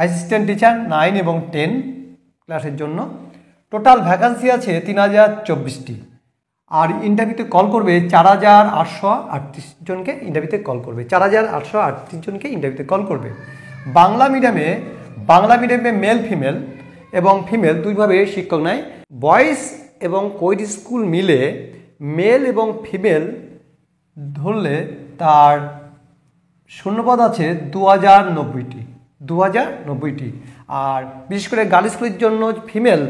Assistant teacher 9 এবং 10 ক্লাসের জন্য। টোটাল ভ্যাকান্সি আছে 3024টি। আর ইন্টারভিউতে কল করবে 4838 জনকে ইন্টারভিউতে কল করবে, 4838 জনকে ইন্টারভিউতে কল করবে। বাংলা মিডিয়ামে মেল ফিমেল এবং ফিমেল দুইভাবে শিক্ষক নেয়। বয়েজ এবং কোয়েড স্কুল মিলে মেল এবং ফিমেল ধরলে তার শূন্যপদ আছে 2090টি। আর বিশেষ করে গার্লস স্কুলের জন্য ফিমেল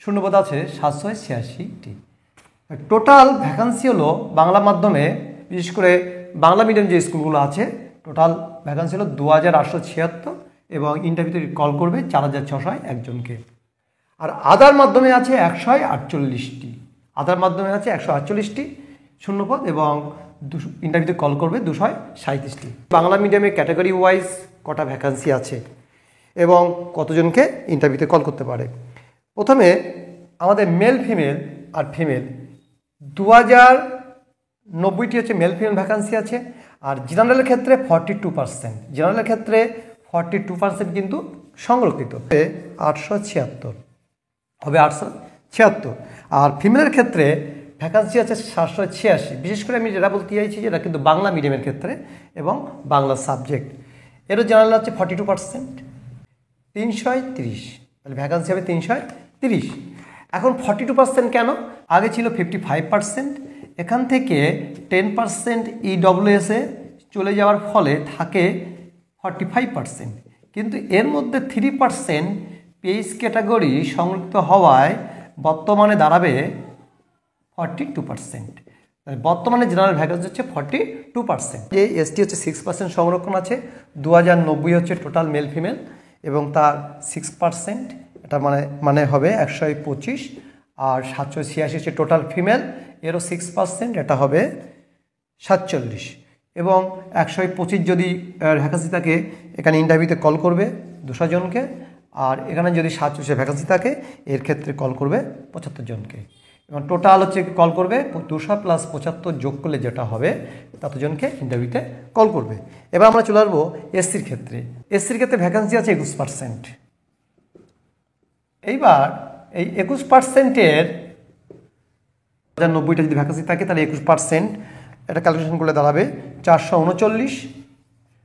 শূন্যপদ আছে 786টি। টোটাল ভ্যাকান্সি হলো বাংলা মাধ্যমে, বিশেষ করে বাংলা মিডিয়াম যে স্কুলগুলো আছে, টোটাল ভ্যাকান্সি হলো 2876 এবং ইন্টারভিউতে কল করবে 4601 জনকে। আর আদার মাধ্যমে আছে 148টি শূন্যপদ এবং ইন্টারভিউতে কল করবে 237টি। বাংলা মিডিয়ামে ক্যাটাগরি ওয়াইজ কটা ভ্যাকান্সি আছে এবং কতজনকে ইন্টারভিউতে কল করতে পারে। প্রথমে আমাদের মেল ফিমেল আর ফিমেল 2090টি হচ্ছে মেল ফিমেল ভ্যাকান্সি আছে। আর জেনারেলের ক্ষেত্রে 42% কিন্তু সংরক্ষিত, 876 হবে 876। আর ফিমেলের ক্ষেত্রে ভ্যাকান্সি আছে 786। বিশেষ করে আমি যেটা বলতে চাইছি যেটা কিন্তু বাংলা মিডিয়ামের ক্ষেত্রে এবং বাংলা সাবজেক্ট, এরও জেনারেল আছে 42%, 330, তাহলে ভ্যাকান্সি হবে 330। এখন 42% কেন? আগে ছিল 55%, এখান থেকে 10% EWS-এ চলে যাওয়ার ফলে থাকে 45%, কিন্তু এর মধ্যে 3% পেইজ ক্যাটাগরি সংরক্ষিত হওয়ায় বর্তমানে দাঁড়াবে 42%। বর্তমানে জেনারেল ভ্যাকান্সি হচ্ছে 42%। যে এসটি হচ্ছে 6% সংরক্ষণ আছে, 2090 হচ্ছে টোটাল মেল ফিমেল এবং তার 6%, এটা মানে হবে 125। আর 786 হচ্ছে টোটাল ফিমেল, এরও 6%, এটা হবে 47। এবং 125 যদি ভ্যাকান্সি থাকে এখানে ইন্টারভিউতে কল করবে 200 জনকে। আর এখানে যদি 700 ভ্যাকান্সি থাকে এর ক্ষেত্রে কল করবে 75 জনকে। এবং টোটাল হচ্ছে কল করবে 200 + 75 যোগ করলে যেটা হবে ততজনকে ইন্টারভিউতে কল করবে। এবার আমরা চলে আসবো এসসির ক্ষেত্রে। এসসির ক্ষেত্রে ভ্যাকান্সি আছে 21%। এইবার এই 21%-এর 90টা যদি ভ্যাকান্সি থাকে তাহলে 21% এটা ক্যালকুলেশন করলে দাঁড়াবে 439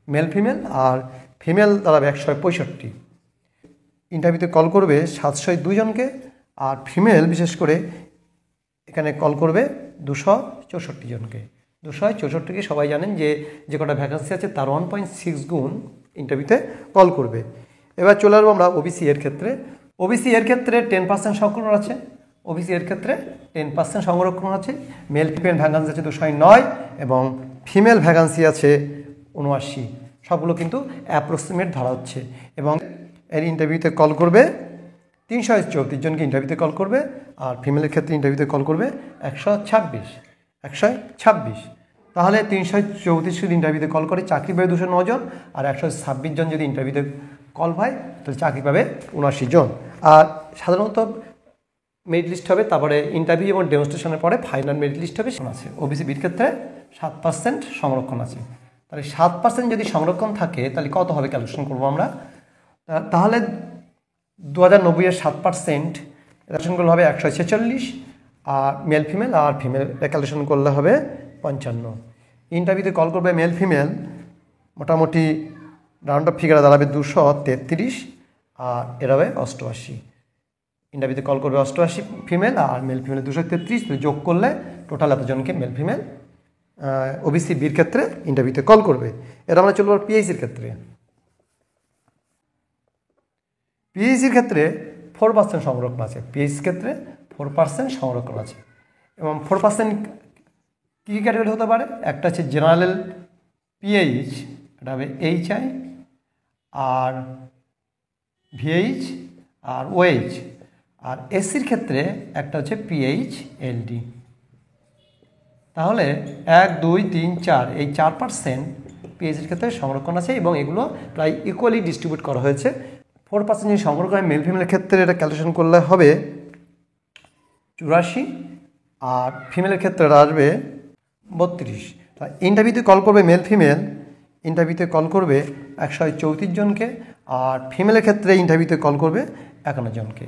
মেল ফিমেল, আর ফিমেল দাঁড়াবে 165। ইন্টারভিউতে কল করবে 702 জনকে, আর ফিমেল বিশেষ করে এখানে কল করবে 264 জনকে। 264কে সবাই জানেন যে কটা ভ্যাকান্সি আছে তার 1.6 গুণ ইন্টারভিউতে কল করবে। এবার চলে আসবো আমরা ওবিসি এর ক্ষেত্রে। ওবিসি এর ক্ষেত্রে 10% সংরক্ষণ আছে। ওবিসি এর ক্ষেত্রে 10% সংরক্ষণ আছে। মেল ফিমেল ভ্যাকান্সি আছে 209 এবং ফিমেল ভ্যাকান্সি আছে 79। সবগুলো কিন্তু অ্যাপ্রক্সিমেট ধরা হচ্ছে। এবং এর ইন্টারভিউতে কল করবে 334 জনকে ইন্টারভিউতে কল করবে, আর ফিমেলের ক্ষেত্রে ইন্টারভিউতে কল করবে 126। তাহলে 334 ইন্টারভিউতে কল করে চাকরি পাবে 209 জন, আর 126 জন যদি ইন্টারভিউতে কল পায় তাহলে চাকরি পাবে 79 জন। আর সাধারণত মেরিট লিস্ট হবে, তারপরে ইন্টারভিউ এবং ডেমনস্ট্রেশনের পরে ফাইনাল মেরিট লিস্ট হবে। আছে ওবিসি বির ক্ষেত্রে 7% সংরক্ষণ আছে। তাহলে 7% যদি সংরক্ষণ থাকে তাহলে কত হবে ক্যালকুলেশন করবো আমরা। তাহলে 2090-এর 7% ক্যালকুলেশন করলে হবে 146, আর মেল ফিমেল আর ফিমেল ক্যালকুলেশন করলে হবে 55। ইন্টারভিউতে কল করবে মেল ফিমেল মোটামুটি রাউন্ড অফ ফিগারে দাঁড়াবে 233, আর এর হবে 88। ইন্টারভিউতে কল করবে 88 ফিমেল, আর মেল ফিমেল 233, যোগ করলে টোটাল এতজনকে মেল ফিমেল ওবিসি বির ক্ষেত্রে ইন্টারভিউতে কল করবে। এর আমরা চলবো পিএইচির ক্ষেত্রে। পিএইচির ক্ষেত্রে 4% সংরক্ষণ আছে। পিএইচির ক্ষেত্রে 4% সংরক্ষণ আছে এবং 4% কী কী ক্যাটাগরি হতে পারে? একটা হচ্ছে জেনারেল পিএইচ, এটা হবে এইচআই, আর ভিএইচ, আর ওএইচ। আর এসসির ক্ষেত্রে একটা হচ্ছে পিএইচ এলডি। তাহলে 1, 2, 3, 4 এই 4% পিএইচির ক্ষেত্রে সংরক্ষণ আছে এবং এগুলো প্রায় ইকুয়ালি ডিস্ট্রিবিউট করা হয়েছে। 4% যদি সংরক্ষণ হয় মেল ফিমেলের ক্ষেত্রে এটা ক্যালকুলেশন করলে হবে 84, আর ফিমেলের ক্ষেত্রে আসবে 32। ইন্টারভিউতে কল করবে মেল ফিমেল, ইন্টারভিউতে কল করবে 134 জনকে, আর ফিমেলের ক্ষেত্রে ইন্টারভিউতে কল করবে 51 জনকে।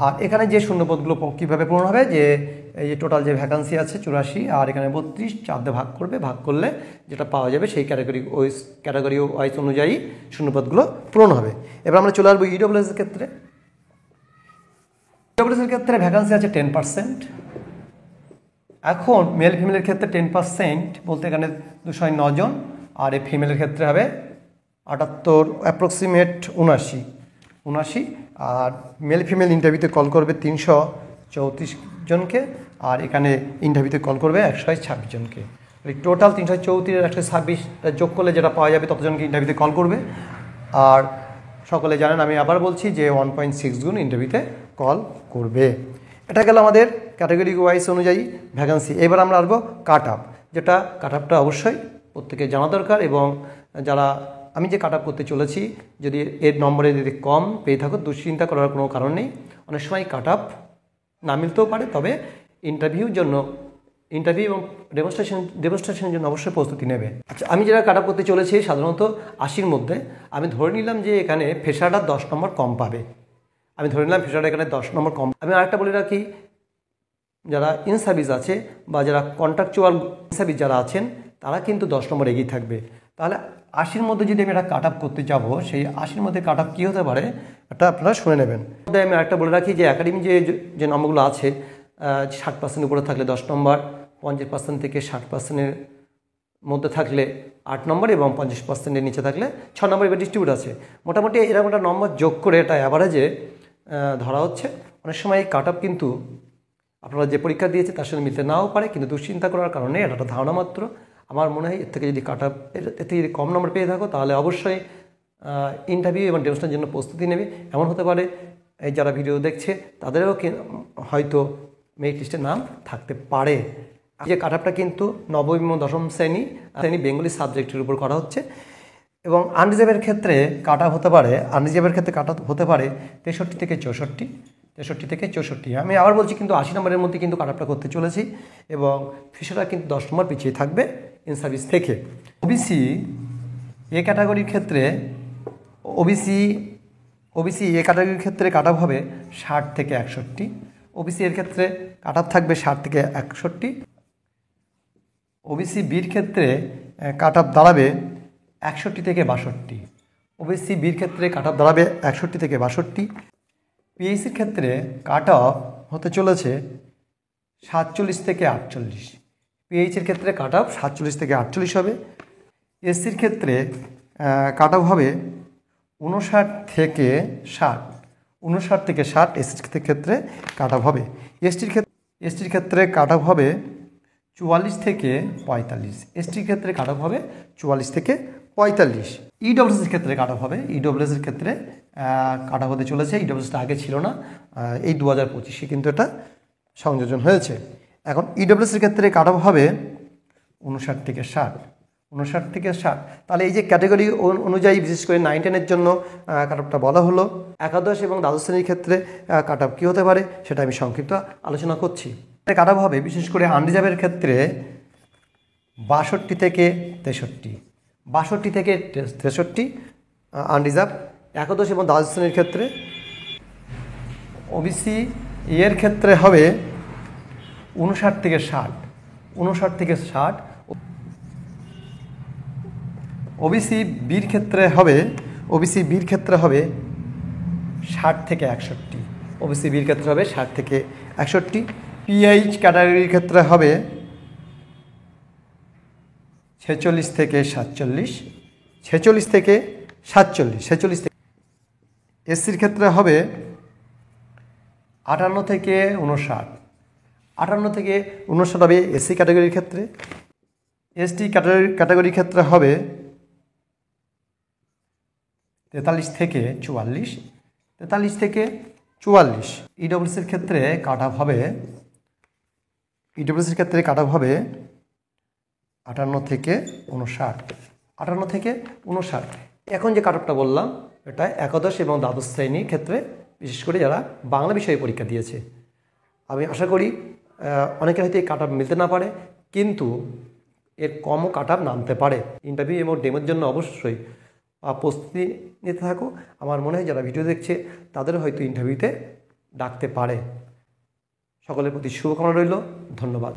আর এখানে যে শূন্যপদগুলো কীভাবে পূরণ হবে, যে এই যে টোটাল যে ভ্যাকান্সি আছে 84 আর এখানে 32 4 দিয়ে ভাগ করবে, ভাগ করলে যেটা পাওয়া যাবে সেই ক্যাটাগরি ওয়াইজ অনুযায়ী শূন্যপদগুলো পূরণ হবে। এবার আমরা চলে আসবো ইডব্লিউএস এর ক্ষেত্রে। ইডব্লিউএস এর ক্ষেত্রে ভ্যাকান্সি আছে 10%। এখন মেল ফিমেলের ক্ষেত্রে 10% বলতে এখানে 209 জন, আর এই ফিমেলের ক্ষেত্রে হবে 78, অ্যাপ্রক্সিমেট 79। আর মেল ফিমেল ইন্টারভিউতে কল করবে 334 জনকে, আর এখানে ইন্টারভিউতে কল করবে 126 জনকে। টোটাল 334 আর 126 যোগ করলে যেটা পাওয়া যাবে ততজনকে ইন্টারভিউতে কল করবে। আর সকলে জানেন, আমি আবার বলছি যে 1.6 গুণ ইন্টারভিউতে কল করবে। এটা গেল আমাদের ক্যাটাগরি ওয়াইজ অনুযায়ী ভ্যাকান্সি। এবার আমরা আসবো কাট আপ, যেটা কাট আপটা অবশ্যই প্রত্যেকে জানা দরকার। এবং যারা আমি যে কাট আপ করতে চলেছি, যদি এর নম্বরে যদি কম পেয়ে থাকো, দুশ্চিন্তা করার কোনো কারণ নেই। অনেক সময় কাট আপ না মিলতেও পারে, তবে ইন্টারভিউ এবং ডেমনস্ট্রেশনের জন্য অবশ্যই প্রস্তুতি নেবে। আচ্ছা, আমি যেটা কাট আপ করতে চলেছি সাধারণত 80-র মধ্যে। আমি ধরে নিলাম যে এখানে ফ্রেশাররা 10 নম্বর কম পাবে। আমি ধরে নিলাম ফ্রেশাররা এখানে 10 নম্বর কম। আমি আরেকটা বলে রাখি, যারা ইন সার্ভিস আছে বা যারা কন্ট্রাকচুয়াল সার্ভিস যারা আছেন, তারা কিন্তু 10 নম্বর এগিয়ে থাকবে। তাহলে 80-র মধ্যে যদি আমি একটা কাট আপ করতে যাব, সেই 80-র মধ্যে কাট আপ কী হতে পারে এটা আপনারা শুনে নেবেন। আমি আরেকটা বলে রাখি যে একাডেমি যে নম্বরগুলো আছে, 60% উপরে থাকলে 10 নম্বর, 50% থেকে 60%-এর মধ্যে থাকলে 8 নম্বর এবং 50%-এর নিচে থাকলে 6 নম্বর। এবার ডিস্ট্রিবিউট আছে মোটামুটি এরকম একটা নম্বর যোগ করে এটা অ্যাভারেজে ধরা হচ্ছে। অনেক সময় এই কাট আপ কিন্তু আপনারা যে পরীক্ষা দিয়েছে তার সঙ্গে মিলতে নাও পারে, কিন্তু দুশ্চিন্তা করার কারণে এটা একটা ধারণা মাত্র। আমার মনে হয় এর থেকে যদি কাট আপ এর থেকে যদি কম নম্বর পেয়ে থাকো, তাহলে অবশ্যই ইন্টারভিউ এবং ডেমনস্ট্রেশনের জন্য প্রস্তুতি নেবে। এমন হতে পারে এই যারা ভিডিও দেখছে তাদেরও হয়তো মেরিট লিস্টের নাম থাকতে পারে। যে কাট আপটা কিন্তু নবম এবং দশম শ্রেণী বেঙ্গলি সাবজেক্টের উপর করা হচ্ছে। এবং আনরিজার্ভের ক্ষেত্রে কাট আপ হতে পারে, 63 থেকে 64। আমি আবার বলছি, কিন্তু 80 নম্বরের মধ্যে কিন্তু কাট আপটা করতে চলেছি। এবং ফিশাররা কিন্তু 10 নম্বর পিছিয়ে থাকবে ইন সার্ভিস থেকে। ওবিসি এ ক্যাটাগরির ক্ষেত্রে কাট আপ হবে 60 থেকে 61। ওবিসি এর ক্ষেত্রে কাট আপ থাকবে 60 থেকে 61। ওবিসি বির ক্ষেত্রে কাট আপ দাঁড়াবে 61 থেকে 62। ওবিসি বির ক্ষেত্রে কাট আপ দাঁড়াবে 61 থেকে 62। পিএইচির ক্ষেত্রে কাট অফ হতে চলেছে 47 থেকে 48। পিএইচের ক্ষেত্রে কাট অফ 47 থেকে 48 হবে। এসসির ক্ষেত্রে কাট অফ হবে 59 থেকে 60। এসসির ক্ষেত্রে কাট অফ হবে। এসটির ক্ষেত্রে কাট অফ হবে 44 থেকে 45। এসটির ক্ষেত্রে কাট অফ হবে 44 থেকে 45। ইডব্লিউএসের ক্ষেত্রে কাট অফ হবে, ইডব্লিউএসের ক্ষেত্রে কাট অফ হতে চলেছে। ইডব্লিউএসটা আগে ছিল না, এই 2025-এ কিন্তু এটা সংযোজন হয়েছে। এখন ইডব্লিউএসের ক্ষেত্রে কাট অফ হবে 59 থেকে 60। তাহলে এই যে ক্যাটাগরি অনুযায়ী বিশেষ করে 9-10-এর জন্য কাট অফটা বলা হলো। একাদশ এবং দ্বাদশ শ্রেণীর ক্ষেত্রে কাট অফ কী হতে পারে সেটা আমি সংক্ষিপ্ত আলোচনা করছি। কাট অফ হবে বিশেষ করে আনরিজার্ভের ক্ষেত্রে 62 থেকে 63 আনরিজার্ভ। একাদশ এবং দ্বাদশ শ্রেণীর ক্ষেত্রে ওবিসি এর ক্ষেত্রে হবে 59 থেকে 60। ওবিসি বির ক্ষেত্রে হবে 60 থেকে 61। ওবিসি বির ক্ষেত্রে হবে 60 থেকে 61। পিএইচ ক্যাটাগরির ক্ষেত্রে হবে 46 থেকে 47। এসসির ক্ষেত্রে হবে 58 থেকে 59 হবে এসসি ক্যাটাগরির ক্ষেত্রে। এসটি ক্যাটাগরির ক্ষেত্রে হবে 43 থেকে 44। ইডব্লিউএসের ক্ষেত্রে কাট অফ হবে 58 থেকে 59। এখন যে কাট অফটা বললাম এটা একাদশ এবং দ্বাদশ শ্রেণীর ক্ষেত্রে, বিশেষ করে যারা বাংলা বিষয়ে পরীক্ষা দিয়েছে। আমি আশা করি অনেকের হয়তো এই কাট অফ মিলতে না পারে, কিন্তু এর কমও কাট অফ নামতে পারে। ইন্টারভিউ এবং ডেমোর জন্য প্রস্তুতি নিতে থাকো। আমার মনে হয় যারা ভিডিও দেখছে তাদের হয়তো ইন্টারভিউতে ডাকতে পারে। সকলের প্রতি শুভকামনা রইল। ধন্যবাদ।